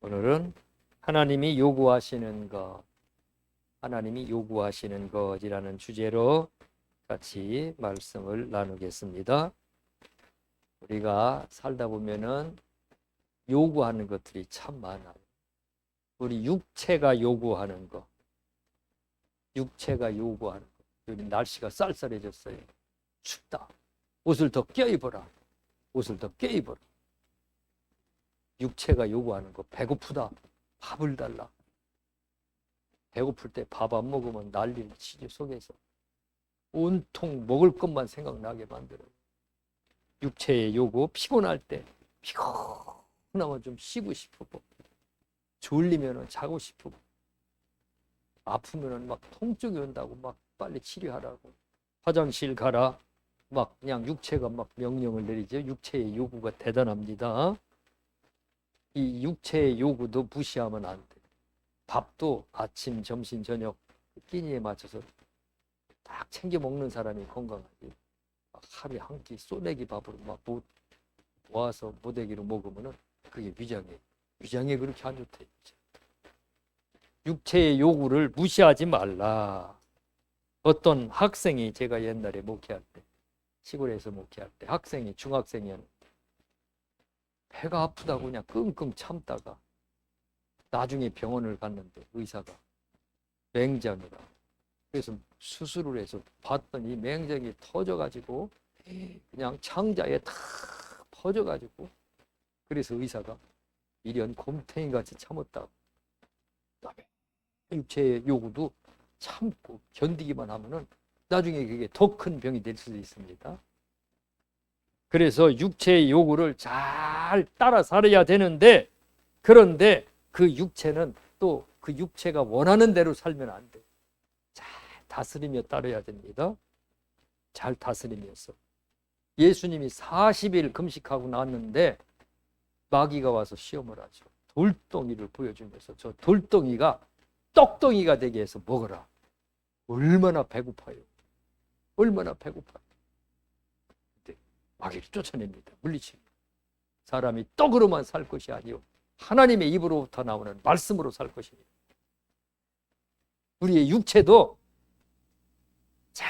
오늘은 하나님이 요구하시는 것이라는 주제로 같이 말씀을 나누겠습니다. 우리가 살다 보면은 요구하는 것들이 참 많아요. 우리 육체가 요구하는 것. 요리 날씨가 쌀쌀해졌어요. 춥다. 옷을 더 껴입어라. 육체가 요구하는 거. 배고프다. 밥을 달라. 배고플 때 밥 안 먹으면 난리를 치죠. 속에서 온통 먹을 것만 생각나게 만들어요. 육체의 요구. 피곤할 때 피곤하면 좀 쉬고 싶고, 졸리면 자고 싶고, 아프면 막 통증이 온다고 막 빨리 치료하라고, 화장실 가라, 막 그냥 육체가 막 명령을 내리죠. 육체의 요구가 대단합니다. 이 육체의 요구도 무시하면 안 돼. 밥도 아침, 점심, 저녁 끼니에 맞춰서 딱 챙겨 먹는 사람이 건강하지. 막 하루에 한 끼 소내기 밥으로 막 모아서 모대기로 먹으면은 그게 위장에 그렇게 안 좋대. 육체의 요구를 무시하지 말라. 어떤 학생이, 제가 옛날에 목회할 때, 시골에서 목회할 때, 학생이 중학생이었는데 배가 아프다고 그냥 끙끙 참다가 나중에 병원을 갔는데 의사가 맹장이라, 그래서 수술을 해서 봤더니 맹장이 터져가지고 그냥 창자에 다 퍼져가지고, 그래서 의사가 미련 곰탱이같이 참았다고. 육체의 요구도 참고 견디기만 하면은 나중에 그게 더 큰 병이 될 수도 있습니다. 그래서 육체의 요구를 잘 따라 살아야 되는데, 그런데 그 육체는 또 그 육체가 원하는 대로 살면 안 돼. 잘 다스리며 따라야 됩니다. 잘 다스리면서. 예수님이 40일 금식하고 나왔는데 마귀가 와서 시험을 하죠. 돌덩이를 보여주면서 저 돌덩이가 떡덩이가 되게 해서 먹어라. 얼마나 배고파요. 근데 마귀를 쫓아냅니다. 물리칩니다. 사람이 떡으로만 살 것이 아니요 하나님의 입으로부터 나오는 말씀으로 살 것입니다. 우리의 육체도 잘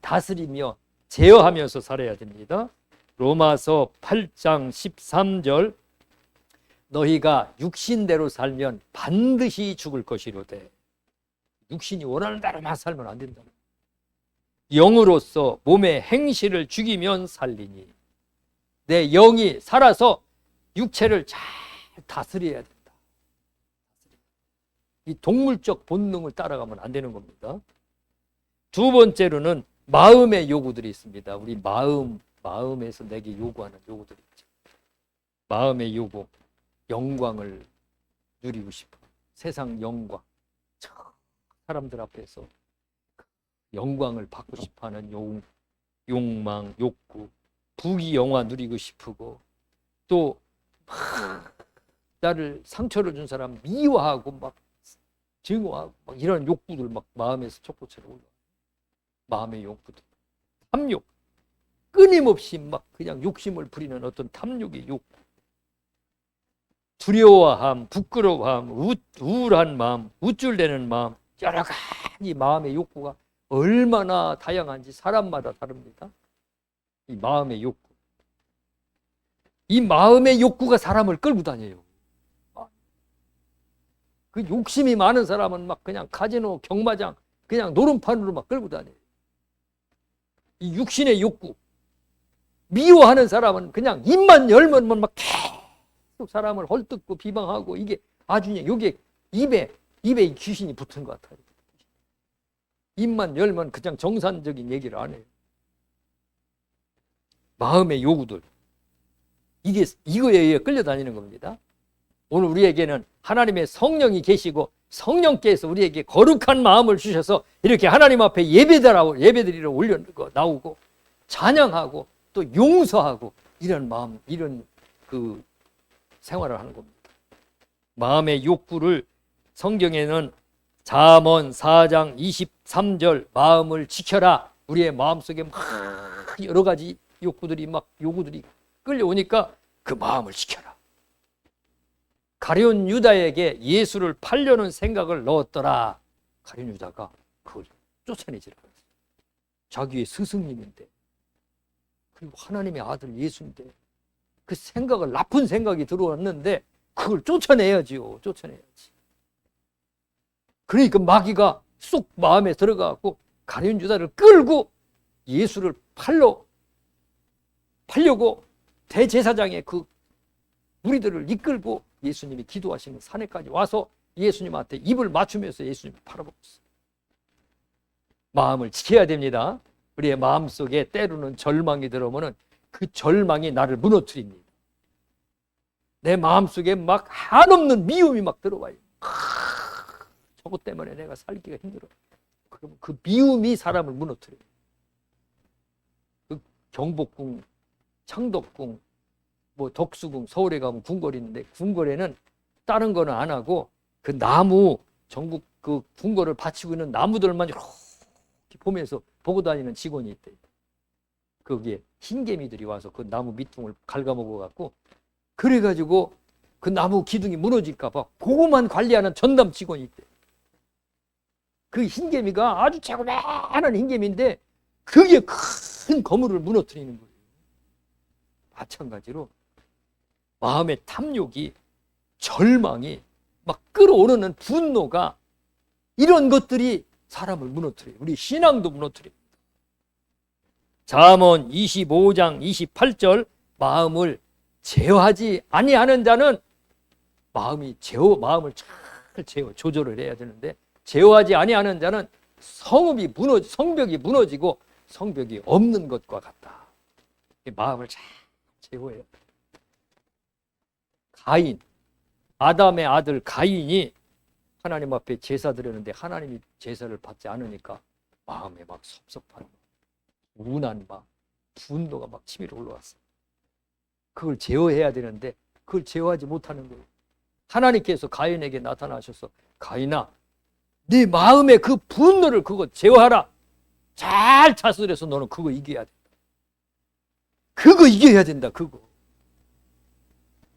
다스리며 제어하면서 살아야 됩니다. 로마서 8장 13절, 너희가 육신대로 살면 반드시 죽을 것이로되. 육신이 원하는 대로만 살면 안 된다. 영으로서 몸의 행실을 죽이면 살리니. 내 영이 살아서 육체를 잘 다스려야 된다. 이 동물적 본능을 따라가면 안 되는 겁니다. 두 번째로는 마음의 요구들이 있습니다. 우리 마음에서 내게 요구하는 요구들이 있죠. 마음의 요구, 영광을 누리고 싶어. 세상 영광, 사람들 앞에서 영광을 받고 싶어하는 욕망, 욕구, 부귀영화 누리고 싶고, 또 나를 상처를 준 사람 미워하고 막 증오하고 막 이런 욕구들 막 마음에서 촉구처럼 올라. 마음의 욕구들, 탐욕, 끊임없이 막 그냥 욕심을 부리는 어떤 탐욕의 욕구, 두려워함, 부끄러워함, 우울한 마음, 우쭐대는 마음, 여러 가지 마음의 욕구가 얼마나 다양한지 사람마다 다릅니다. 이 마음의 욕구. 이 마음의 욕구가 사람을 끌고 다녀요. 그 욕심이 많은 사람은 막 그냥 카지노, 경마장, 그냥 노름판으로 막 끌고 다녀요. 이 육신의 욕구. 미워하는 사람은 그냥 입만 열면 막 계속 사람을 헐뜯고 비방하고, 이게 아주 이게 입에 귀신이 붙은 것 같아요. 입만 열면 그냥 정상적인 얘기를 안 해요. 마음의 요구들. 이거에 의해 끌려다니는 겁니다. 오늘 우리에게는 하나님의 성령이 계시고 성령께서 우리에게 거룩한 마음을 주셔서 이렇게 하나님 앞에 예배드리러 나오고 찬양하고 또 용서하고 이런 마음, 이런 그 생활을 하는 겁니다. 마음의 욕구를 성경에는 잠언 4장 23절, 마음을 지켜라. 우리의 마음속에 막 여러 가지 요구들이 끌려오니까 그 마음을 지켜라. 가룟 유다에게 예수를 팔려는 생각을 넣었더라. 가룟 유다가 그걸 쫓아내지를 않았어요. 자기의 스승님인데, 그리고 하나님의 아들 예수인데, 그 생각을, 나쁜 생각이 들어왔는데 그걸 쫓아내야지요. 쫓아내야지. 그러니까 마귀가 쏙 마음에 들어가고 가룟 유다를 끌고 예수를 팔려고 대제사장의 그 무리들을 이끌고 예수님이 기도하시는 산에까지 와서 예수님한테 입을 맞추면서 예수님을 팔아먹었어요. 마음을 지켜야 됩니다. 우리의 마음속에 때로는 절망이 들어오면 그 절망이 나를 무너뜨립니다. 내 마음속에 막 한없는 미움이 막 들어와요. 저것 때문에 내가 살기가 힘들어. 그럼 그 미움이 사람을 무너뜨려요. 그 경복궁, 창덕궁, 뭐 덕수궁, 서울에 가면 궁궐이 있는데 궁궐에는 다른 거는 안 하고 그 나무, 전국 그 궁궐을 바치고 있는 나무들만 이렇게 보면서 보고 다니는 직원이 있대요. 거기에 흰개미들이 와서 그 나무 밑둥을 갉아먹어 갖고, 그래가지고 그 나무 기둥이 무너질까 봐 그것만 관리하는 전담 직원이 있대. 그 흰개미가 아주 자그마한 흰개미인데 그게 큰 거물을 무너뜨리는 거예요. 마찬가지로 마음의 탐욕이, 절망이, 막 끌어오르는 분노가, 이런 것들이 사람을 무너뜨려요. 우리 신앙도 무너뜨립니다. 잠언 25장 28절, 마음을 제어하지 아니하는 자는, 마음을 잘 조절을 해야 되는데, 제어하지 아니하는 자는 성벽이 무너지고 성벽이 없는 것과 같다. 마음을 잘 제어해야 돼. 가인, 아담의 아들 가인이 하나님 앞에 제사 드렸는데 하나님이 제사를 받지 않으니까 마음에 막 섭섭한, 우난 막 분노가 막 치밀어 올라왔어요. 그걸 제어해야 되는데 그걸 제어하지 못하는 거예요. 하나님께서 가인에게 나타나셔서, 가인아, 네 마음의 그 분노를 그거 제어하라. 잘 다스려서 너는 그거 이겨야 된다. 그거 이겨야 된다. 그거.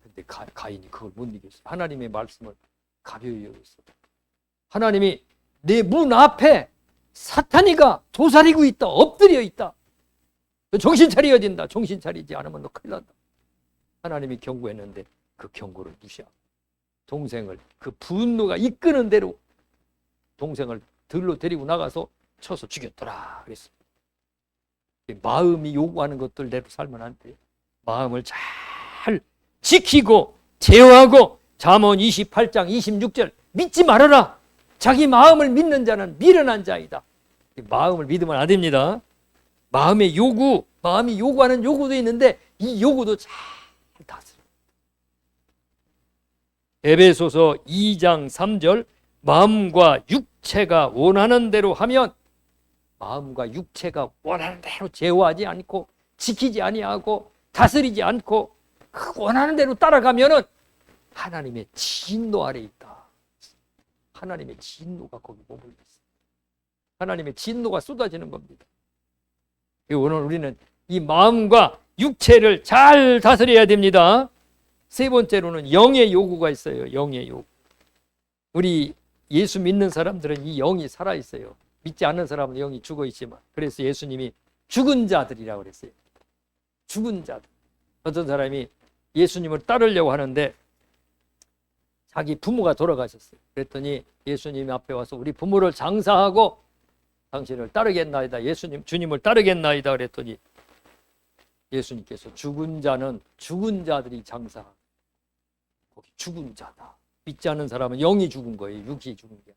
근데 가인이 그걸 못 이겼어요. 하나님의 말씀을 가벼이 여겼어요. 하나님이 내 문 앞에 사탄이가 도사리고 있다. 엎드려 있다. 너 정신 차려야 된다. 정신 차리지 않으면 너 큰일 난다. 하나님이 경고했는데 그 경고를 무시하고 동생을, 그 분노가 이끄는 대로 동생을 들로 데리고 나가서 쳐서 죽였더라 그랬어요. 마음이 요구하는 것들대로 살면 안 돼요. 마음을 잘 지키고 제어하고, 잠언 28장 26절, 믿지 말아라. 자기 마음을 믿는 자는 미련한 자이다. 마음을 믿으면 안 됩니다. 마음이 요구하는 요구도 있는데 이 요구도 잘 다스려. 에베소서 2장 3절, 마음과 육체가 원하는 대로 하면, 마음과 육체가 원하는 대로 제어하지 않고 지키지 아니하고 다스리지 않고 원하는 대로 따라가면은 하나님의 진노 아래 있다. 하나님의 진노가 거기 머물러 있어요. 하나님의 진노가 쏟아지는 겁니다. 오늘 우리는 이 마음과 육체를 잘 다스려야 됩니다. 세 번째로는 영의 요구가 있어요. 영의 요구. 우리 예수 믿는 사람들은 이 영이 살아있어요. 믿지 않는 사람은 영이 죽어있지만, 그래서 예수님이 죽은 자들이라고 그랬어요. 죽은 자들. 어떤 사람이 예수님을 따르려고 하는데 자기 부모가 돌아가셨어요. 그랬더니 예수님 앞에 와서 우리 부모를 장사하고 당신을 따르겠나이다. 주님을 따르겠나이다. 그랬더니 예수님께서 죽은 자는 죽은 자들이 장사하고, 거기 죽은 자다. 믿지 않는 사람은 영이 죽은 거예요. 육이 죽은 게.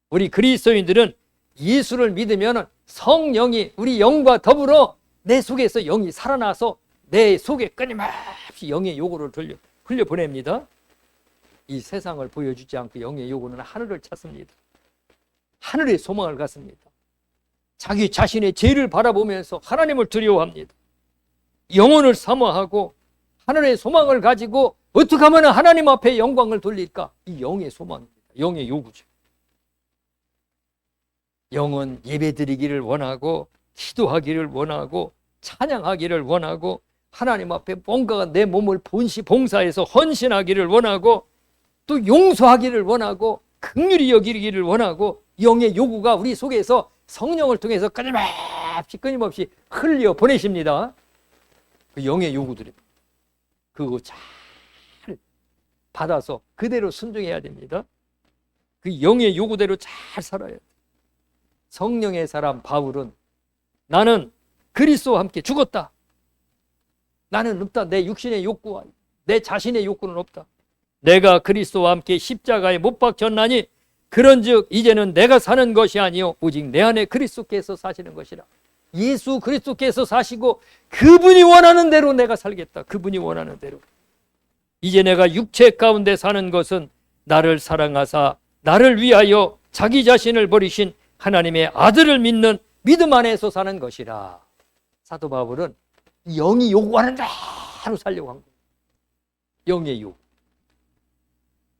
우리 그리스도인들은 예수를 믿으면 성령이 우리 영과 더불어 내 속에서 영이 살아나서 내 속에 끊임없이 영의 요구를 흘려보냅니다. 이 세상을 보여주지 않고 영의 요구는 하늘을 찾습니다. 하늘의 소망을 갖습니다. 자기 자신의 죄를 바라보면서 하나님을 두려워합니다. 영혼을 사모하고 하늘의 소망을 가지고 어떻게 하면 하나님 앞에 영광을 돌릴까? 이 영의 소망입니다. 영의 요구죠. 영은 예배드리기를 원하고, 기도하기를 원하고, 찬양하기를 원하고, 하나님 앞에 뭔가가 내 몸을 봉사해서 헌신하기를 원하고, 또 용서하기를 원하고 긍휼히 여기기를 원하고 영의 요구가 우리 속에서 성령을 통해서 끊임없이 흘려 보내십니다. 그 영의 요구들이 그거 잘 받아서 그대로 순종해야 됩니다. 그 영의 요구대로 잘 살아야 돼. 성령의 사람 바울은 나는 그리스도와 함께 죽었다. 나는 없다. 내 육신의 욕구와 내 자신의 욕구는 없다. 내가 그리스도와 함께 십자가에 못 박혔나니 그런즉 이제는 내가 사는 것이 아니요 오직 내 안에 그리스도께서 사시는 것이라. 예수 그리스도께서 사시고 그분이 원하는 대로 내가 살겠다. 그분이 원하는 대로. 이제 내가 육체 가운데 사는 것은 나를 사랑하사 나를 위하여 자기 자신을 버리신 하나님의 아들을 믿는 믿음 안에서 사는 것이라. 사도 바울은 영이 요구하는 대로 살려고 한 거예요. 영의 요구.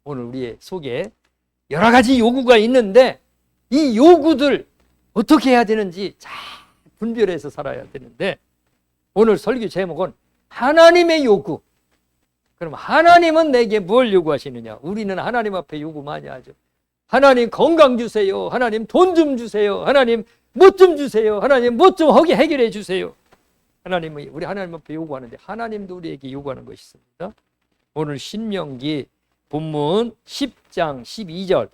오늘 우리의 속에 여러 가지 요구가 있는데 이 요구들 어떻게 해야 되는지 잘 분별해서 살아야 되는데 오늘 설교 제목은 하나님의 요구. 그럼 하나님은 내게 뭘 요구하시느냐? 우리는 하나님 앞에 요구 많이 하죠. 하나님 건강 주세요. 하나님 돈 좀 주세요. 하나님 뭐 좀 주세요. 하나님 뭐 좀 하게 해결해 주세요. 하나님은 우리 하나님 앞에 요구하는데 하나님도 우리에게 요구하는 것이 있습니다. 오늘 신명기 본문 10장 12절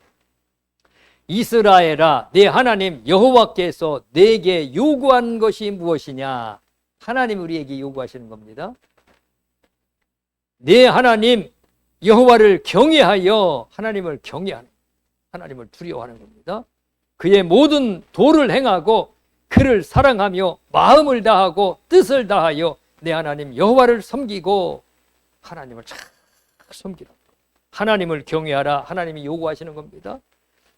이스라엘아 내 하나님 여호와께서 내게 요구한 것이 무엇이냐? 하나님 우리에게 요구하시는 겁니다. 내 하나님 여호와를 경외하여 하나님을 경외하는 하나님을 두려워하는 겁니다. 그의 모든 도를 행하고 그를 사랑하며 마음을 다하고 뜻을 다하여 내 하나님 여호와를 섬기고 하나님을 잘 섬기라. 하나님을 경외하라. 하나님이 요구하시는 겁니다.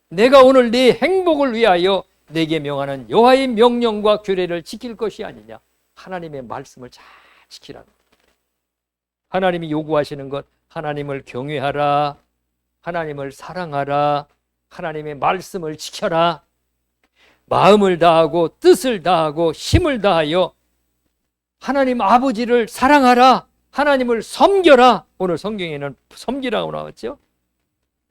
내가 오늘 네 행복을 위하여 내게 명하는 여호와의 명령과 규례를 지킬 것이 아니냐. 하나님의 말씀을 잘 지키라는 겁니다. 하나님이 요구하시는 것 하나님을 경외하라. 하나님을 사랑하라. 하나님의 말씀을 지켜라. 마음을 다하고 뜻을 다하고 힘을 다하여 하나님 아버지를 사랑하라. 하나님을 섬겨라. 오늘 성경에는 섬기라고 나왔죠.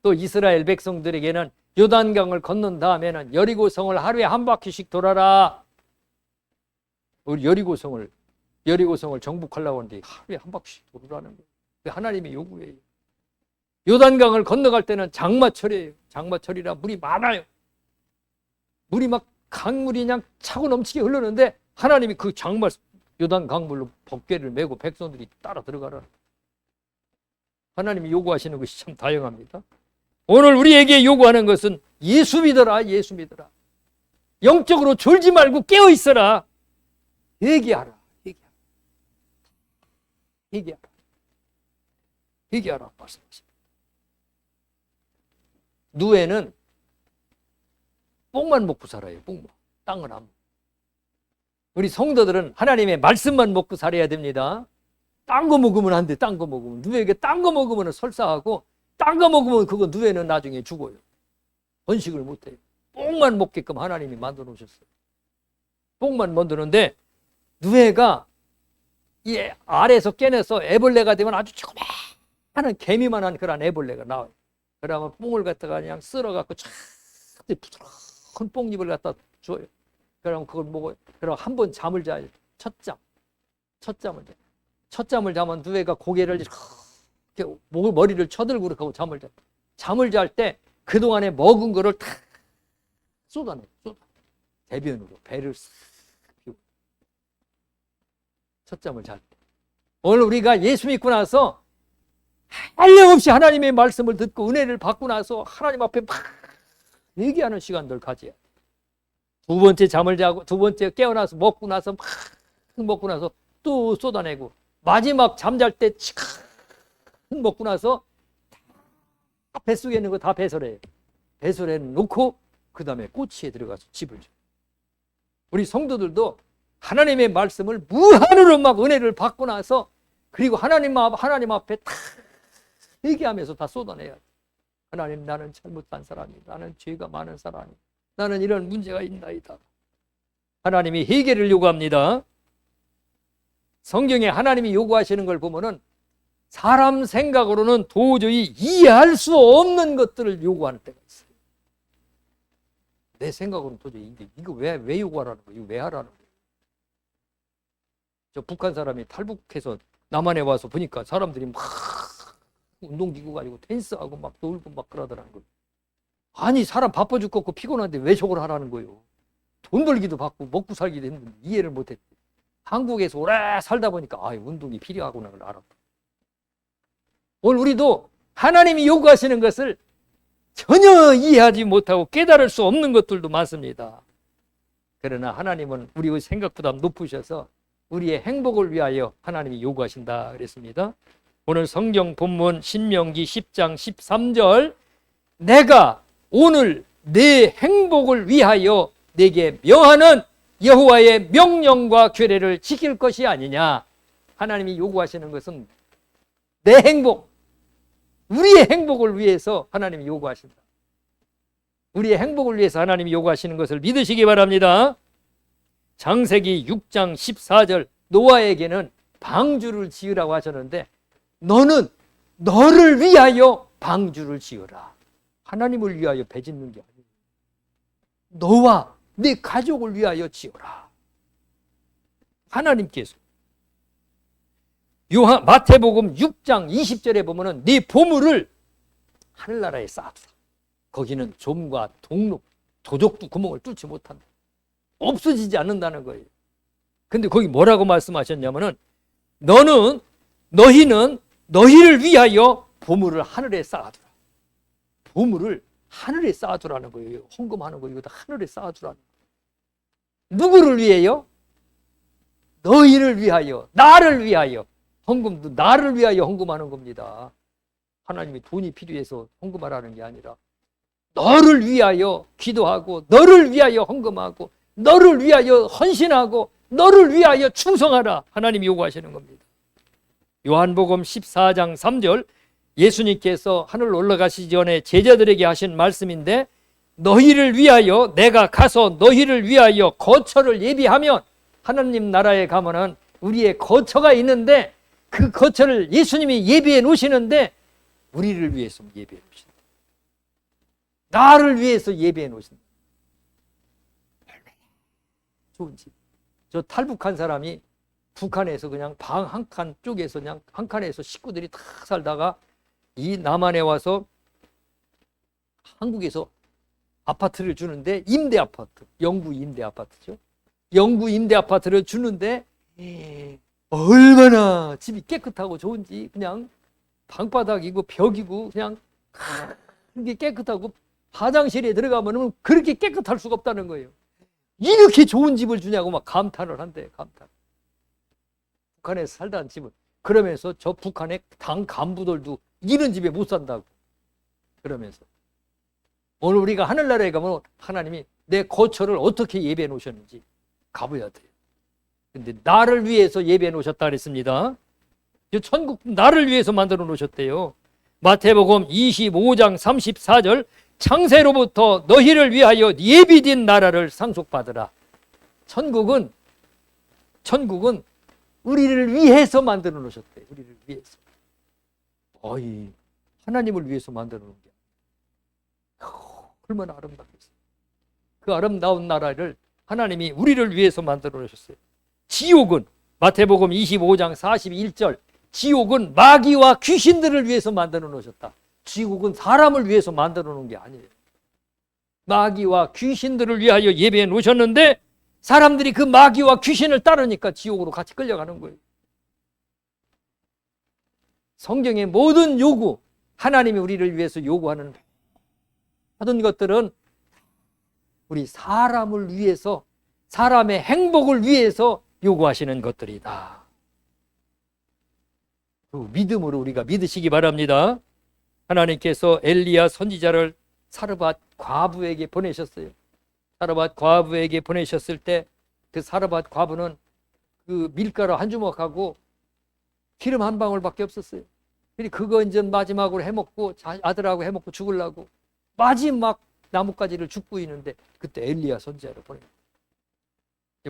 또 이스라엘 백성들에게는 요단강을 건넌 다음에는 여리고성을 하루에 한 바퀴씩 돌아라. 우리 여리고성을 정복하려고 하는데 하루에 한 바퀴씩 돌으라는 거예요. 하나님의 요구예요. 요단강을 건너갈 때는 장마철이에요. 장마철이라 물이 많아요. 물이 막 강물이 그냥 차고 넘치게 흐르는데 하나님이 그 요단 강물로 법궤를 메고 백성들이 따라 들어가라. 하나님이 요구하시는 것이 참 다양합니다. 오늘 우리에게 요구하는 것은 예수 믿어라. 예수 믿어라. 영적으로 졸지 말고 깨어 있어라. 얘기하라. 얘기하라 말씀하십니다. 누에는 뽕만 먹고 살아요. 뽕만. 땅은 안 먹어. 우리 성도들은 하나님의 말씀만 먹고 살아야 됩니다. 딴 거 먹으면 안 돼. 딴 거 먹으면. 누에게 딴 거 먹으면 설사하고 딴 거 먹으면 그거 누에는 나중에 죽어요. 번식을 못해요. 뽕만 먹게끔 하나님이 만들어 놓으셨어요. 뽕만 만드는데 누에가 이 알에서 깨내서 애벌레가 되면 아주 조그마한 개미만한 그런 애벌레가 나와요. 그러면 뽕을 갖다가 그냥 쓸어갖고 쫙 부드러운 뽕잎을 갖다 줘요. 그러면 그걸 먹어요. 그럼 한 번 잠을 자요. 첫잠을 자요. 첫잠을 자면 누에가 고개를 이렇게 머리를 쳐들고 그렇게 하고 잠을 자요. 잠을 잘 때 그동안에 먹은 거를 다 쏟아내요. 대변으로 배를 싹 피우고. 첫잠을 잘 때. 오늘 우리가 예수 믿고 나서 한량없이 하나님의 말씀을 듣고 은혜를 받고 나서 하나님 앞에 막 얘기하는 시간들 가져야 돼. 두 번째 잠을 자고 두 번째 깨어나서 먹고 나서 막 먹고 나서 또 쏟아내고 마지막 잠잘 때 치카 먹고 나서 다 뱃속에 있는 거 다 배설해요. 배설해 놓고 그 다음에 꼬치에 들어가서 집을 줘. 우리 성도들도 하나님의 말씀을 무한으로 막 은혜를 받고 나서 그리고 하나님 앞에 다 얘기하면서 다 쏟아내야 돼. 하나님, 나는 잘못한 사람이다. 나는 죄가 많은 사람이다. 나는 이런 문제가 있나이다. 하나님이 해결을 요구합니다. 성경에 하나님이 요구하시는 걸 보면은 사람 생각으로는 도저히 이해할 수 없는 것들을 요구하는 때가 있어요. 내 생각으로는 도저히 이거 왜 요구하라는 거예요? 이거 왜 하라는 거예요? 저 북한 사람이 탈북해서 남한에 와서 보니까 사람들이 막 운동기구 가지고 댄스하고 막 놀고 막 그러더라는 거예요. 아니 사람 바빠 죽겠고 피곤한데 왜 저걸 하라는 거예요? 돈 벌기도 바쁘고 먹고 살기도 힘든데 이해를 못했대. 한국에서 오래 살다 보니까 운동이 필요하구나 를 알았다. 오늘 우리도 하나님이 요구하시는 것을 전혀 이해하지 못하고 깨달을 수 없는 것들도 많습니다. 그러나 하나님은 우리의 생각보다 높으셔서 우리의 행복을 위하여 하나님이 요구하신다 그랬습니다. 오늘 성경 본문 신명기 10장 13절 내가 오늘 내 행복을 위하여 내게 명하는 여호와의 명령과 규례를 지킬 것이 아니냐. 하나님이 요구하시는 것은 내 행복, 우리의 행복을 위해서 하나님이 요구하신다. 우리의 행복을 위해서 하나님이 요구하시는 것을 믿으시기 바랍니다. 창세기 6장 14절 노아에게는 방주를 지으라고 하셨는데 너는 너를 위하여 방주를 지어라. 하나님을 위하여 배 짓는 게 아니에요. 너와 네 가족을 위하여 지어라. 하나님께서 마태복음 6장 20절에 보면은 네 보물을 하늘나라에 쌓아두라. 거기는 좀과 동록, 도적도 구멍을 뚫지 못한다. 없어지지 않는다는 거예요. 근데 거기 뭐라고 말씀하셨냐면은 너희는 너희를 위하여 보물을 하늘에 쌓아두라. 보물을 하늘에 쌓아두라는 거예요. 헌금하는 거 이거 다 하늘에 쌓아두라는 거예요. 누구를 위해요? 너희를 위하여, 나를 위하여. 헌금도 나를 위하여 헌금하는 겁니다. 하나님이 돈이 필요해서 헌금하라는 게 아니라 너를 위하여 기도하고 너를 위하여 헌금하고 너를 위하여 헌신하고 너를 위하여 충성하라. 하나님이 요구하시는 겁니다. 요한복음 14장 3절 예수님께서 하늘 올라가시기 전에 제자들에게 하신 말씀인데 너희를 위하여 내가 가서 너희를 위하여 거처를 예비하면 하나님 나라에 가면은 우리의 거처가 있는데 그 거처를 예수님이 예비해 놓으시는데 우리를 위해서 예비해 놓으신다. 나를 위해서 예비해 놓으신다. 좋은 집. 저 탈북한 사람이 북한에서 그냥 방 한 칸 쪽에서 그냥 한 칸에서 식구들이 다 살다가 이 남한에 와서 한국에서 아파트를 주는데 임대 아파트, 영구 임대 아파트죠. 영구 임대 아파트를 주는데 얼마나 집이 깨끗하고 좋은지 그냥 방바닥이고 벽이고 그냥 그렇게 깨끗하고 화장실에 들어가면 그렇게 깨끗할 수가 없다는 거예요. 이렇게 좋은 집을 주냐고 막 감탄을 한대. 감탄. 북한에서 살다는 집을. 그러면서 저 북한의 당 간부들도 이런 집에 못 산다고. 그러면서 오늘 우리가 하늘나라에 가면 하나님이 내 거처를 어떻게 예배해 놓으셨는지 가봐야 돼요. 근데 나를 위해서 예배해 놓으셨다 그랬습니다. 천국 나를 위해서 만들어 놓으셨대요. 마태복음 25장 34절 창세로부터 너희를 위하여 예비된 나라를 상속받으라. 천국은 우리를 위해서 만들어 놓으셨대요. 우리를 위해서. 하나님을 위해서 만들어 놓은 게 얼마나 아름답겠어요. 그 아름다운 나라를 하나님이 우리를 위해서 만들어 놓으셨어요. 지옥은 마태복음 25장 41절 지옥은 마귀와 귀신들을 위해서 만들어 놓으셨다. 지옥은 사람을 위해서 만들어 놓은 게 아니에요. 마귀와 귀신들을 위하여 예배해 놓으셨는데 사람들이 그 마귀와 귀신을 따르니까 지옥으로 같이 끌려가는 거예요. 성경의 모든 요구, 하나님이 우리를 위해서 요구하는 모든 것들은 우리 사람을 위해서, 사람의 행복을 위해서 요구하시는 것들이다. 그 믿음으로 우리가 믿으시기 바랍니다. 하나님께서 엘리야 선지자를 사르밧 과부에게 보내셨어요. 사르밧 과부에게 보내셨을 때 그 사르밧 과부는 그 밀가루 한 주먹하고 기름 한 방울밖에 없었어요. 그거 이제 마지막으로 해먹고 아들하고 해먹고 죽으려고 마지막 나뭇가지를 줍고 있는데 그때 엘리야 선지자를 보내요.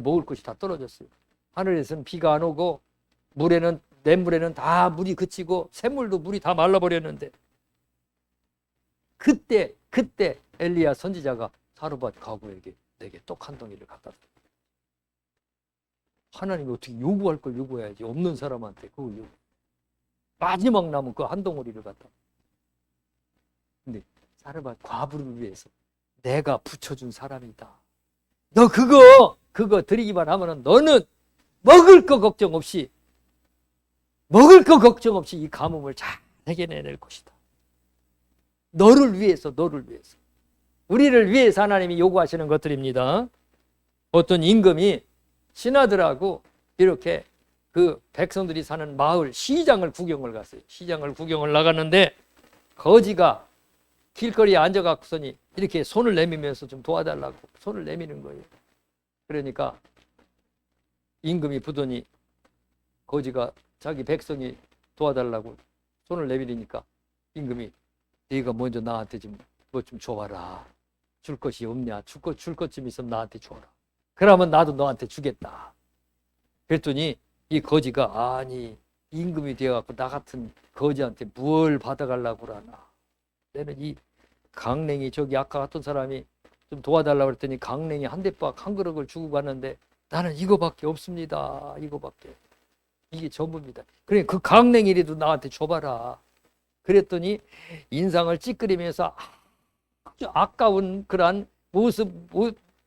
먹을 것이 다 떨어졌어요. 하늘에서는 비가 안 오고 물에는 냇물에는 다 물이 그치고 샘물도 물이 다 말라버렸는데 그때 엘리야 선지자가 사르밧 과부에게 내게 떡 한 덩이를 갖다 줘. 하나님이 어떻게 요구할 걸 요구해야지. 없는 사람한테 그걸 요구. 마지막 남은 그 한 덩어리를 갖다. 근데 사르밧 과부를 위해서 내가 붙여준 사람이다. 너 그거 드리기만 하면은 너는 먹을 거 걱정 없이 이 가뭄을 잘 해결해낼 것이다. 너를 위해서. 우리를 위해서 하나님이 요구하시는 것들입니다. 어떤 임금이 신하들하고 이렇게 그 백성들이 사는 마을 시장을 구경을 갔어요. 시장을 구경을 나갔는데 거지가 길거리에 앉아갖고서니 이렇게 손을 내밀면서 좀 도와달라고 손을 내미는 거예요. 그러니까 임금이 부더니 거지가 자기 백성이 도와달라고 손을 내밀으니까 임금이 네가 먼저 나한테 좀 뭐 좀 줘봐라. 줄 것이 없냐? 줄 것쯤 있으면 나한테 줘라. 그러면 나도 너한테 주겠다. 그랬더니 이 거지가 아니 임금이 되어갖고 나 같은 거지한테 뭘 받아가려고 그러나. 내는 이 강냉이 저기 아까 같은 사람이 좀 도와달라고 그랬더니 강냉이 한 대박 한 그릇을 주고 갔는데 나는 이거밖에 없습니다. 이거밖에. 이게 전부입니다. 그래 그 강냉이라도 나한테 줘봐라. 그랬더니 인상을 찌끄리면서 아주 아까운 그러한 모습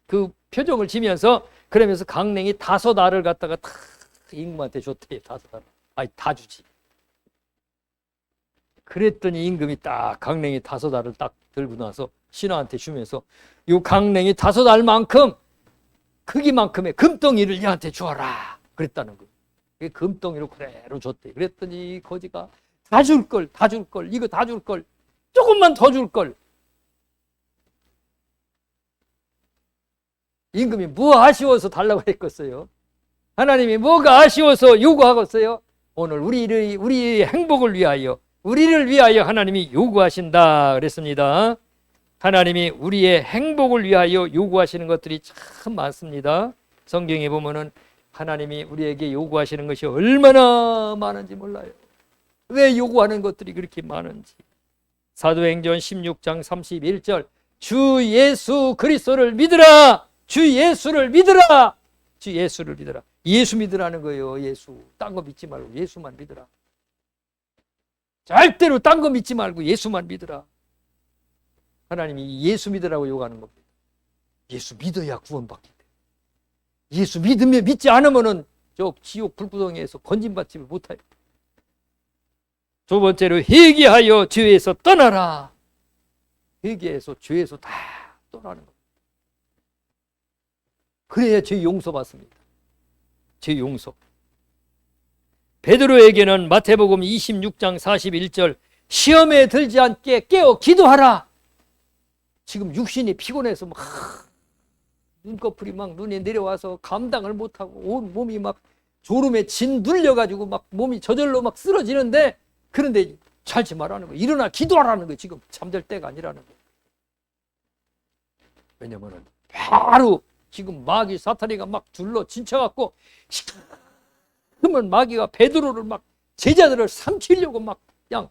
그 표정을 지면서 그러면서 강냉이 5알을 갖다가 다 임금한테 줬대요. 5알. 아니 다 주지. 그랬더니 임금이 딱 강냉이 5알을 딱 들고 나서 신하한테 주면서 이 강냉이 5알만큼 크기만큼의 금덩이를 얘한테 주어라. 그랬다는 거예요. 금덩이로 그대로 줬대. 그랬더니 거지가 다 줄 걸, 이거 다 줄 걸, 조금만 더 줄 걸. 임금이 뭐 아쉬워서 달라고 했겠어요? 하나님이 뭐가 아쉬워서 요구하겠어요? 오늘 우리의 행복을 위하여, 우리를 위하여 하나님이 요구하신다 그랬습니다. 하나님이 우리의 행복을 위하여 요구하시는 것들이 참 많습니다. 성경에 보면은 하나님이 우리에게 요구하시는 것이 얼마나 많은지 몰라요. 왜 요구하는 것들이 그렇게 많은지. 사도행전 16장 31절 주 예수 그리스도를 믿으라. 주 예수를 믿으라. 주 예수를 믿으라. 예수 믿으라는 거예요. 예수. 딴 거 믿지 말고 예수만 믿으라. 절대로 딴 거 믿지 말고 예수만 믿으라. 하나님이 예수 믿으라고 요구하는 겁니다. 예수 믿어야 구원받게 돼. 예수 믿지 않으면은 저 지옥 불구덩이에서 건진받지 못해요. 두 번째로 회개하여 죄에서 떠나라. 회개해서 죄에서 다 떠나는 겁니다. 그래야 죄 용서받습니다. 죄 용서. 베드로에게는 마태복음 26장 41절 시험에 들지 않게 깨어 기도하라. 지금 육신이 피곤해서 막 눈꺼풀이 막 눈에 내려와서 감당을 못하고 온 몸이 막 졸음에 진 눌려가지고 막 몸이 저절로 막 쓰러지는데 그런데 잘지 말라는 거예요. 일어나 기도하라는 거예요. 지금 잠들 때가 아니라는 거예요. 왜냐면은 바로 지금 마귀 사탄이가 막 둘러 진쳐갖고 그러면 마귀가 베드로를 막 제자들을 삼키려고 막 그냥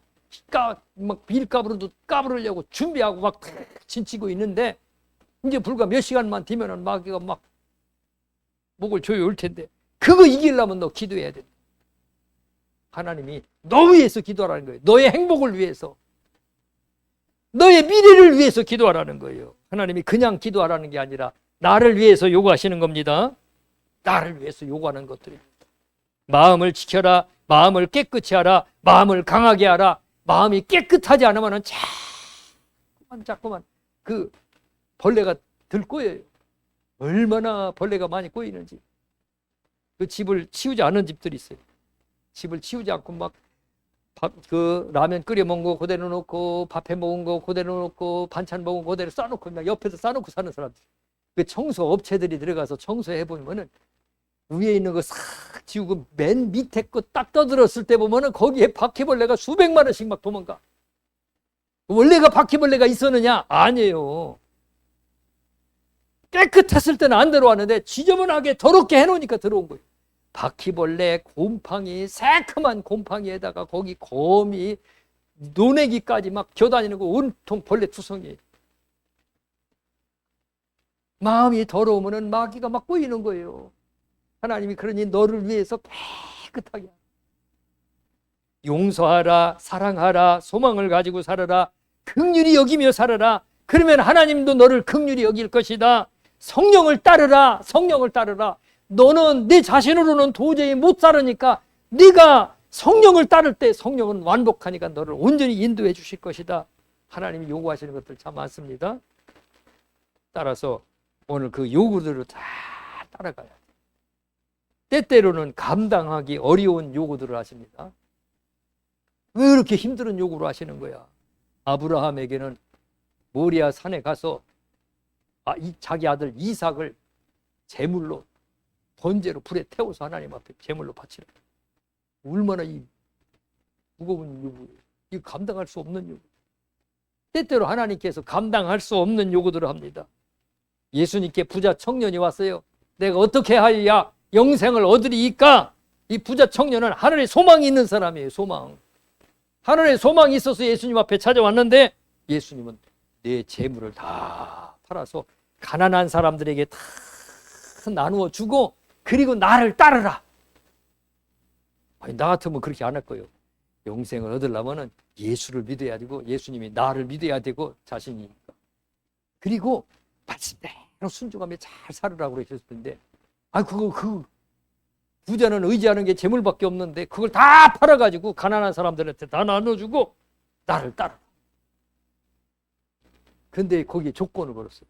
막 빌가루도 까부르려고 준비하고 막 진치고 있는데 이제 불과 몇 시간만 뒤면은 마귀가 막 목을 조여올 텐데 그거 이기려면 너 기도해야 돼. 하나님이 너 위해서 기도하라는 거예요. 너의 행복을 위해서, 너의 미래를 위해서 기도하라는 거예요. 하나님이 그냥 기도하라는 게 아니라 나를 위해서 요구하시는 겁니다. 나를 위해서 요구하는 것들입니다. 마음을 지켜라. 마음을 깨끗이 하라. 마음을 강하게 하라. 마음이 깨끗하지 않으면 자꾸만 그 벌레가 들 거예요. 얼마나 벌레가 많이 꼬이는지. 그 집을 치우지 않은 집들이 있어요. 집을 치우지 않고 막 그 라면 끓여 먹은 거 그대로 놓고 밥해 먹은 거 그대로 놓고 반찬 먹은 거 그대로 싸놓고 그냥 옆에서 싸놓고 사는 사람들. 그 청소 업체들이 들어가서 청소해 보면은 위에 있는 거 싹 지우고 맨 밑에 거 딱 떠들었을 때 보면은 거기에 바퀴벌레가 수백만 원씩 막 도망가. 원래가 바퀴벌레가 있었느냐? 아니에요. 깨끗했을 때는 안 들어왔는데 지저분하게 더럽게 해놓으니까 들어온 거예요. 바퀴벌레, 곰팡이, 새카만 곰팡이에다가 거기 거미, 노내기까지 막 겨다니는 거 온통 벌레 투성이. 마음이 더러우면 마귀가 막 꼬이는 거예요. 하나님이 그러니 너를 위해서 깨끗하게 용서하라, 사랑하라, 소망을 가지고 살아라, 긍휼히 여기며 살아라. 그러면 하나님도 너를 긍휼히 여길 것이다. 성령을 따르라, 성령을 따르라. 너는 내 자신으로는 도저히 못 살으니까 네가 성령을 따를 때 성령은 완복하니까 너를 온전히 인도해 주실 것이다. 하나님이 요구하시는 것들 참 많습니다. 따라서 오늘 그 요구들을 다 따라가야 돼. 때때로는 감당하기 어려운 요구들을 하십니다. 왜 이렇게 힘든 요구를 하시는 거야? 아브라함에게는 모리아 산에 가서 자기 아들 이삭을 제물로 번제로 불에 태워서 하나님 앞에 제물로 바치라. 얼마나 이 무거운 요구, 이거 감당할 수 없는 요구. 때때로 하나님께서 감당할 수 없는 요구들을 합니다. 예수님께 부자 청년이 왔어요. 내가 어떻게 하여야 영생을 얻으리이까? 이 부자 청년은 하늘에 소망이 있는 사람이에요. 소망. 하늘에 소망이 있어서 예수님 앞에 찾아왔는데 예수님은 내 재물을 다 팔아서 가난한 사람들에게 다 나누어 주고 그리고 나를 따르라. 아니, 나 같으면 그렇게 안 할 거예요. 영생을 얻으려면 예수를 믿어야 되고 예수님이 나를 믿어야 되고 자신이니까. 그리고 말씀대로 순종하며 잘 살으라고 그러셨을 텐데 그 부자는 의지하는 게 재물밖에 없는데 그걸 다 팔아가지고 가난한 사람들한테 다 나눠주고 나를 따르라. 근데 거기에 조건을 걸었어요.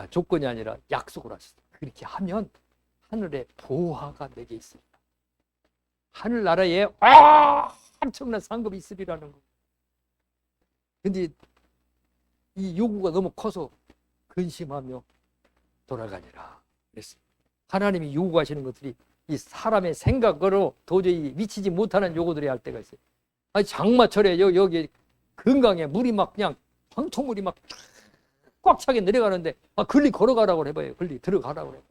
조건이 아니라 약속을 하셨어요. 그렇게 하면 하늘에 보화가 내게 있습니다. 하늘나라에 엄청난 상급이 있으리라는 거. 근데 이 요구가 너무 커서 근심하며 돌아가니라 그랬어요. 하나님이 요구하시는 것들이 이 사람의 생각으로 도저히 미치지 못하는 요구들이 할 때가 있어요. 장마철에 여기 건강에 물이 막 그냥 황토물이 막 꽉 차게 내려가는데 글리 걸어가라고 해봐요. 글리 들어가라고 해봐요.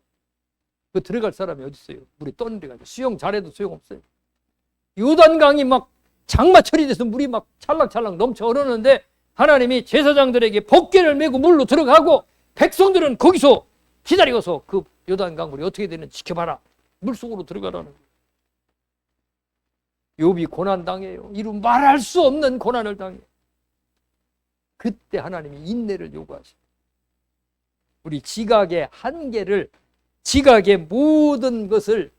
그 들어갈 사람이 어디 있어요? 물이 떠내려가지고 수영 잘해도 소용없어요. 요단강이 막 장마철이 돼서 물이 막 찰랑찰랑 넘쳐 흐르는데 하나님이 제사장들에게 법궤를 메고 물로 들어가고 백성들은 거기서 기다리고서 그 요단강 물이 어떻게 되는지 지켜봐라. 물속으로 들어가라는 거예요. 욥이 고난당해요. 이루 말할 수 없는 고난을 당해요. 그때 하나님이 인내를 요구하시고 우리 지각의 한계를 지각의 모든 것을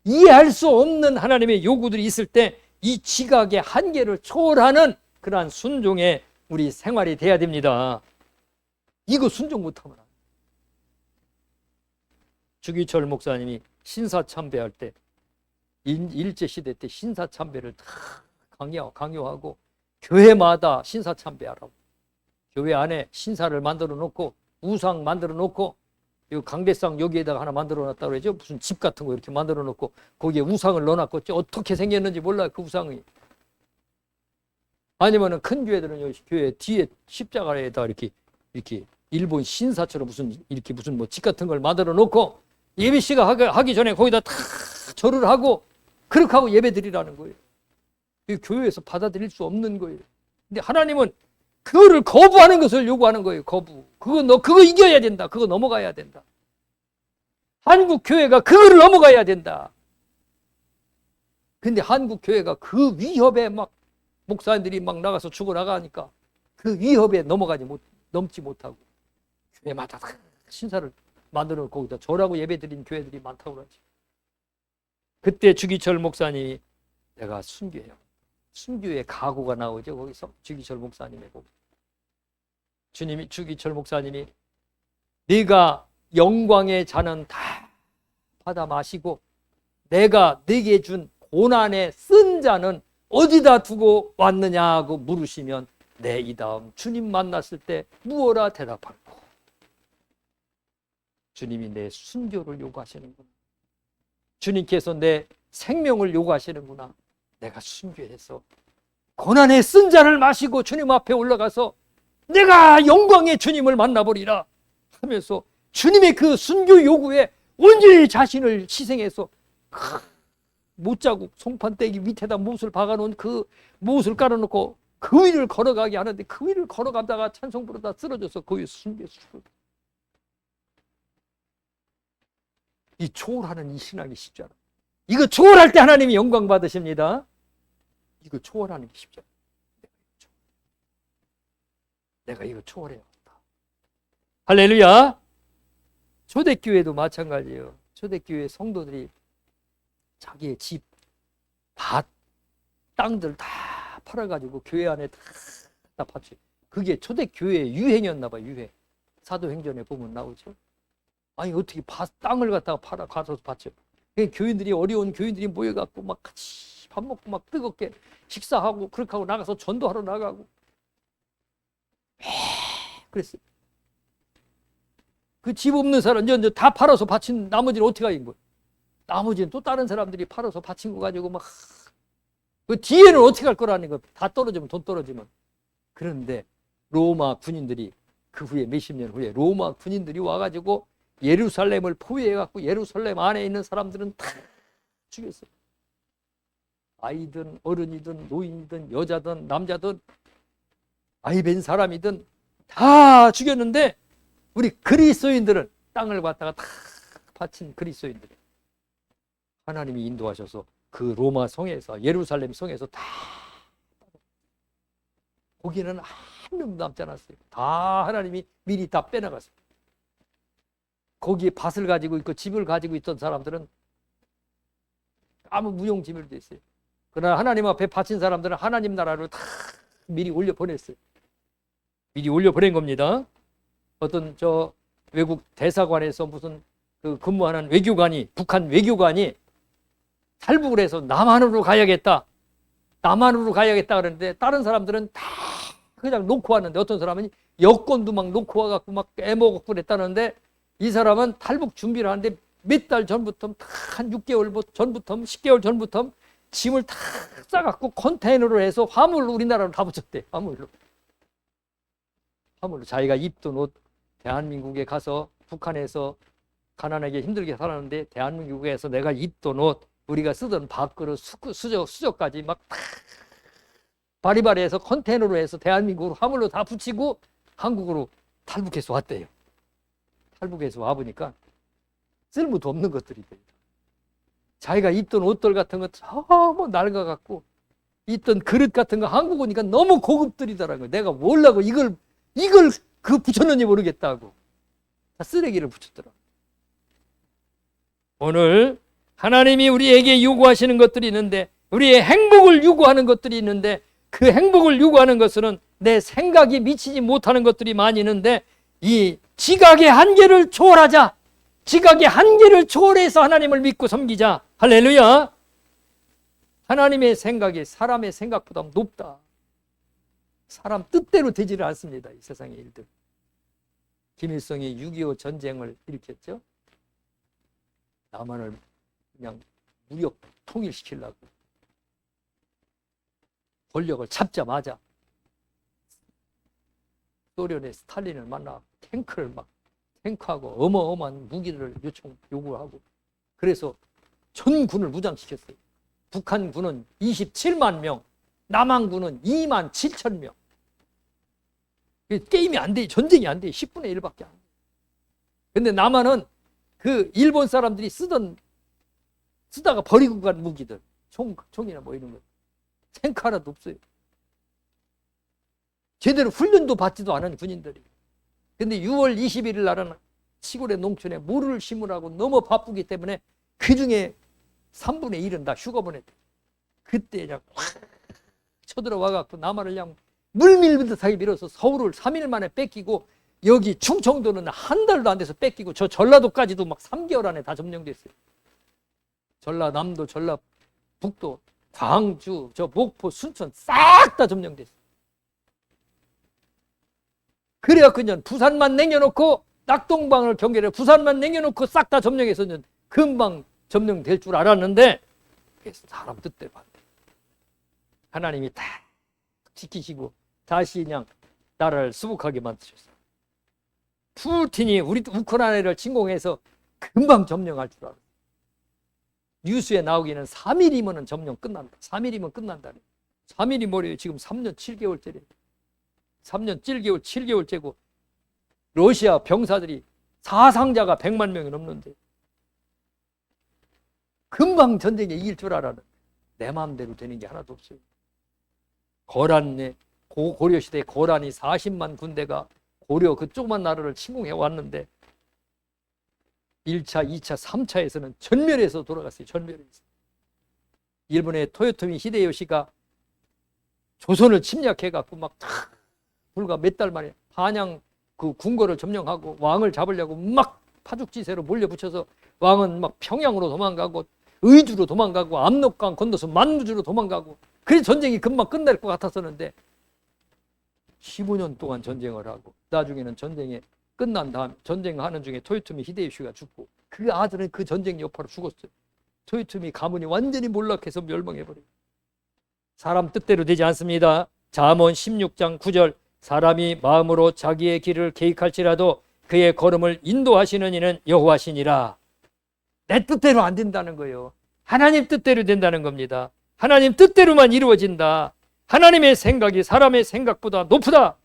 이해할 수 없는 하나님의 요구들이 있을 때 이 지각의 한계를 초월하는 그러한 순종의 우리 생활이 돼야 됩니다. 이거 순종 못하면 안 돼요. 주기철 목사님이 신사참배할 때 일제시대 때 신사참배를 다 강요하고 교회마다 신사참배하라고 교회 안에 신사를 만들어 놓고 우상 만들어 놓고 이 강대상 여기에다가 하나 만들어 놨다고 그러죠. 무슨 집 같은 거 이렇게 만들어 놓고 거기에 우상을 넣어놨고 어떻게 생겼는지 몰라요. 그 우상이. 아니면은 큰 교회들은 여기 교회 뒤에 십자가에다 이렇게 일본 신사처럼 무슨 뭐 집 같은 걸 만들어 놓고 예배 시간 하기 전에 거기다 다 절을 하고 그렇게 하고 예배 드리라는 거예요. 이 교회에서 받아들일 수 없는 거예요. 근데 하나님은 그거를 거부하는 것을 요구하는 거예요. 거부. 그거 이겨야 된다. 그거 넘어가야 된다. 한국 교회가 그거를 넘어가야 된다. 근데 한국 교회가 그 위협에 막 목사님들이 막 나가서 죽어나가니까 그 위협에 넘지 못하고 교회마다 신사를 만들어 놓고 거기다 절하고 예배드린 교회들이 많다고 그러지. 그때 주기철 목사님이 내가 순교해요. 순교의 각오가 나오죠. 거기서 주기철 목사님의 복. 주기철 목사님이 네가 영광의 잔은 다 받아 마시고 내가 네게 준 고난의 쓴 잔은 어디다 두고 왔느냐고 물으시면 내 이 다음 주님 만났을 때 무어라 대답할고. 주님이 내 순교를 요구하시는구나. 주님께서 내 생명을 요구하시는구나. 내가 순교해서 고난의 쓴 잔을 마시고 주님 앞에 올라가서 내가 영광의 주님을 만나보리라 하면서 주님의 그 순교 요구에 온전히 자신을 희생해서 못자국 송판대기 밑에다 못을 박아놓은 그 못을 깔아놓고 그 위를 걸어가게 하는데 그 위를 걸어가다가 찬송 부르다 쓰러져서 그 위에 숨겨서 죽어. 이 초월하는 이 신앙이 쉽지 않아. 이거 초월할 때 하나님이 영광 받으십니다. 이거 초월하는 게 쉽지 않아. 내가 이거 초월해야 한다. 할렐루야. 초대교회도 마찬가지예요. 초대교회 성도들이 자기의 집, 밭, 땅들 다 팔아가지고 교회 안에 다 바쳐. 그게 초대교회의 유행이었나 봐요. 유행. 사도행전에 보면 나오죠. 아니 어떻게 땅을 갖다가 팔아 가서 바쳐. 교인들이 어려운 교인들이 모여갖고 막 같이 밥 먹고 막 뜨겁게 식사하고 그렇게 하고 나가서 전도하러 나가고 그랬어요. 그 집 없는 사람 이제 다 팔아서 바친 나머지는 어떻게 하는 거예요? 나머지는 또 다른 사람들이 팔아서 바친 거 가지고 막 그 뒤에는 어떻게 할 거라는 거. 다 떨어지면 돈 떨어지면. 그런데 로마 군인들이 그 후에 몇십 년 후에 로마 군인들이 와가지고 예루살렘을 포위해갖고 예루살렘 안에 있는 사람들은 다 죽였어요. 아이든 어른이든 노인이든 여자든 남자든 아이 뵌 사람이든 다 죽였는데 우리 그리스도인들은 땅을 갖다가 다 바친 그리스도인들 하나님이 인도하셔서 그 로마 성에서 예루살렘 성에서 다 거기는 한 명도 남지 않았어요. 다 하나님이 미리 다 빼나갔어요. 거기에 밭을 가지고 있고 집을 가지고 있던 사람들은 아무 무용지물도 있어요. 그러나 하나님 앞에 바친 사람들은 하나님 나라로 다 미리 올려보냈어요. 미리 올려보낸 겁니다. 어떤 저 외국 대사관에서 무슨 그 근무하는 외교관이 북한 외교관이 탈북을 해서 남한으로 가야겠다. 남한으로 가야겠다 그러는데 다른 사람들은 다 그냥 놓고 왔는데 어떤 사람은 여권도 막 놓고 와갖고 막 애먹고 그랬다는데 이 사람은 탈북 준비를 하는데 몇 달 전부터 한 6개월 전부터 10개월 전부터 짐을 다 싸갖고 컨테이너로 해서 화물로 우리나라로 다 붙였대. 화물로 자기가 입던 옷 대한민국에 가서 북한에서 가난하게 힘들게 살았는데 대한민국에서 내가 입던 옷 우리가 쓰던 밥그릇 수저까지 막 바리바리해서 컨테이너로 해서 대한민국으로 화물로 다 붙이고 한국으로 탈북해서 왔대요. 탈북해서 와보니까 쓸모도 없는 것들이 돼요. 자기가 입던 옷들 같은 거 너무 낡아갖고 입던 그릇 같은 거 한국 오니까 너무 고급들이더라고요. 내가 뭘라고 이걸 그 붙였는지 모르겠다고 다 쓰레기를 붙였더라고요. 오늘 하나님이 우리에게 요구하시는 것들이 있는데 우리의 행복을 요구하는 것들이 있는데 그 행복을 요구하는 것은 내 생각이 미치지 못하는 것들이 많이 있는데 이 지각의 한계를 초월하자. 지각의 한계를 초월해서 하나님을 믿고 섬기자. 할렐루야. 하나님의 생각이 사람의 생각보다 높다. 사람 뜻대로 되지를 않습니다. 이 세상의 일들. 김일성이 6.25 전쟁을 일으켰죠. 남한을 그냥 무력 통일시키려고 권력을 잡자마자 소련의 스탈린을 만나 탱크하고 어마어마한 무기를 요구하고 그래서 전군을 무장시켰어요. 북한군은 27만 명, 남한군은 2만 7천 명. 게임이 안 돼, 전쟁이 안 돼. 10분의 1밖에 안 돼. 근데 남한은 그 일본 사람들이 쓰다가 버리고 간 무기들, 총이나 뭐 이런 거, 탱크 하나도 없어요. 제대로 훈련도 받지도 않은 군인들이. 근데 6월 21일 날은 시골의 농촌에 모를 심으라고 너무 바쁘기 때문에 그 중에 3분의 1은 다 휴가 보냈대. 그때 그냥 확 쳐들어와갖고 남한을 그냥 물밀듯하게 밀어서 서울을 3일 만에 뺏기고 여기 충청도는 한 달도 안 돼서 뺏기고 저 전라도까지도 막 3개월 안에 다 점령됐어요. 전라남도, 전라북도, 광주, 저 목포, 순천 싹 다 점령됐어요. 그래갖고 이제 부산만 남겨놓고 낙동강을 경계를 부산만 남겨놓고 싹 다 점령해서 이제 금방 점령될 줄 알았는데 사람 뜻대로 안 돼. 하나님이 다 지키시고 다시 그냥 나라를 수복하게 만드셨어요. 푸틴이 우리 우크라이나를 침공해서 금방 점령할 줄 알았어요. 뉴스에 나오기는 3일이면 점령 끝난다. 3일이면 끝난다. 3일이 뭐래요? 지금 3년 7개월째래. 3년 7개월째고 러시아 병사들이 사상자가 100만 명이 넘는데 금방 전쟁에 이길 줄 알았는데 내 마음대로 되는 게 하나도 없어요. 거란에 고려시대 거란이 40만 군대가 고려 그 조그만 나라를 침공해 왔는데 1차, 2차, 3차에서는 전멸해서 돌아갔어요. 전멸해서. 일본의 토요토미 히데요시가 조선을 침략해갖고 막 불과 몇 달 만에 한양 그 궁궐을 점령하고 왕을 잡으려고 막 파죽지세로 몰려붙여서 왕은 막 평양으로 도망가고 의주로 도망가고 압록강 건너서 만주로 도망가고 그래서 전쟁이 금방 끝날 것 같았었는데 15년 동안 전쟁을 하고 나중에는 전쟁에 끝난 다음 전쟁하는 중에 토요토미 히데요시가 죽고 그 아들은 그 전쟁 여파로 죽었어요. 토요토미 가문이 완전히 몰락해서 멸망해버려요. 사람 뜻대로 되지 않습니다. 잠언 16장 9절 사람이 마음으로 자기의 길을 계획할지라도 그의 걸음을 인도하시는 이는 여호와시니라. 내 뜻대로 안 된다는 거예요. 하나님 뜻대로 된다는 겁니다. 하나님 뜻대로만 이루어진다. 하나님의 생각이 사람의 생각보다 높다.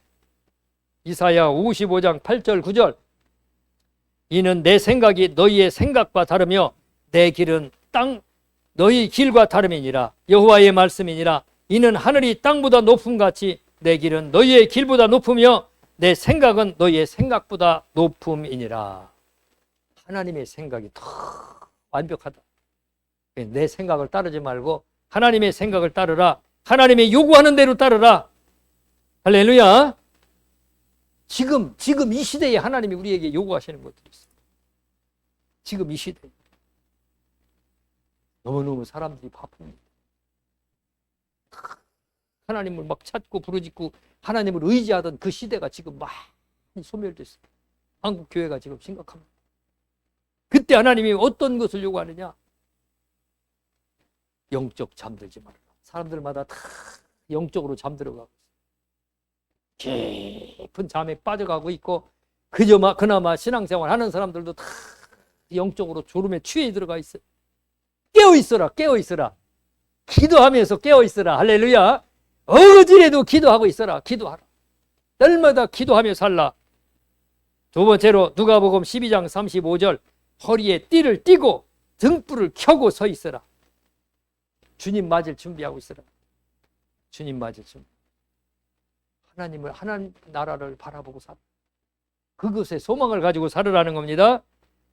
이사야 55장 8절 9절 이는 내 생각이 너희의 생각과 다르며 내 길은 너희 길과 다름이니라. 여호와의 말씀이니라. 이는 하늘이 땅보다 높음같이 내 길은 너희의 길보다 높으며 내 생각은 너희의 생각보다 높음이니라. 하나님의 생각이 더 완벽하다. 내 생각을 따르지 말고 하나님의 생각을 따르라. 하나님의 요구하는 대로 따르라. 할렐루야. 지금 이 시대에 하나님이 우리에게 요구하시는 것들이 있어요. 지금 이 시대에 너무너무 사람들이 바쁩니다. 하나님을 막 찾고 부르짖고 하나님을 의지하던 그 시대가 지금 많이 소멸됐어요. 한국 교회가 지금 심각합니다. 그때 하나님이 어떤 것을 요구하느냐? 영적 잠들지 말라. 사람들마다 다 영적으로 잠들어가고 있어요. 깊은 잠에 빠져가고 있고 그나마 신앙생활 하는 사람들도 다 영적으로 졸음에 취해 들어가 있어요. 깨어있어라. 깨어있어라. 기도하면서 깨어있어라. 할렐루야. 어지래도 기도하고 있어라. 기도하라. 날마다 기도하며 살라. 두 번째로 누가복음 12장 35절 허리에 띠를 띠고 등불을 켜고 서 있어라. 주님 맞을 준비하고 있어라. 주님 맞을 준비. 하나님 나라를 바라보고 살아. 그것에 소망을 가지고 살으라는 겁니다.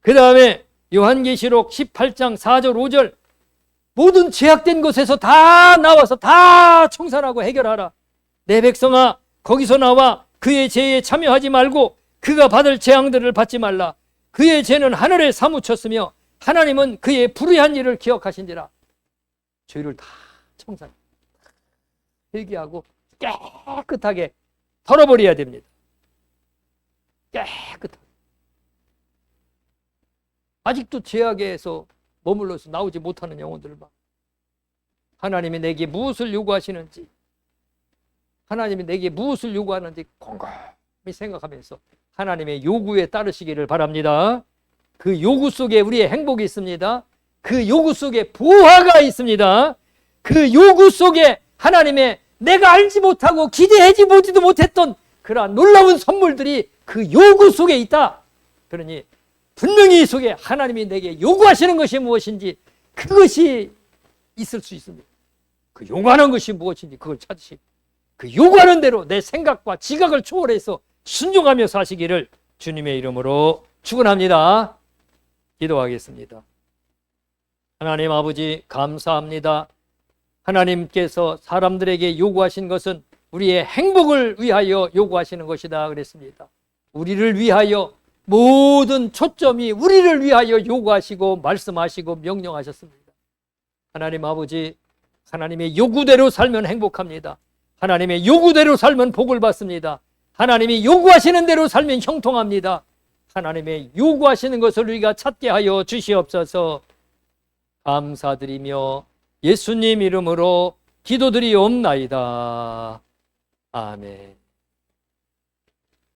그 다음에 요한계시록 18장 4절 5절 모든 죄악된 곳에서 다 나와서 다 청산하고 해결하라. 내 백성아 거기서 나와 그의 죄에 참여하지 말고 그가 받을 재앙들을 받지 말라. 그의 죄는 하늘에 사무쳤으며 하나님은 그의 불의한 일을 기억하신지라. 죄를 다 청산 회개하고 깨끗하게 털어버려야 됩니다. 깨끗하게. 아직도 죄악에서 머물러서 나오지 못하는 영혼들만 하나님이 내게 무엇을 요구하시는지 하나님이 내게 무엇을 요구하는지 곰곰이 생각하면서 하나님의 요구에 따르시기를 바랍니다. 그 요구 속에 우리의 행복이 있습니다. 그 요구 속에 보화가 있습니다. 그 요구 속에 하나님의 내가 알지 못하고 기대하지 보지도 못했던 그러한 놀라운 선물들이 그 요구 속에 있다. 그러니 분명히 이 속에 하나님이 내게 요구하시는 것이 무엇인지 그것이 있을 수 있습니다. 그 요구하는 것이 무엇인지 그걸 찾으시고 그 요구하는 대로 내 생각과 지각을 초월해서 순종하며 사시기를 주님의 이름으로 축원합니다. 기도하겠습니다. 하나님 아버지 감사합니다. 하나님께서 사람들에게 요구하신 것은 우리의 행복을 위하여 요구하시는 것이다 그랬습니다. 우리를 위하여 모든 초점이 우리를 위하여 요구하시고 말씀하시고 명령하셨습니다. 하나님 아버지, 하나님의 요구대로 살면 행복합니다. 하나님의 요구대로 살면 복을 받습니다. 하나님이 요구하시는 대로 살면 형통합니다. 하나님의 요구하시는 것을 우리가 찾게 하여 주시옵소서. 감사드리며 예수님 이름으로 기도드리옵나이다. 아멘.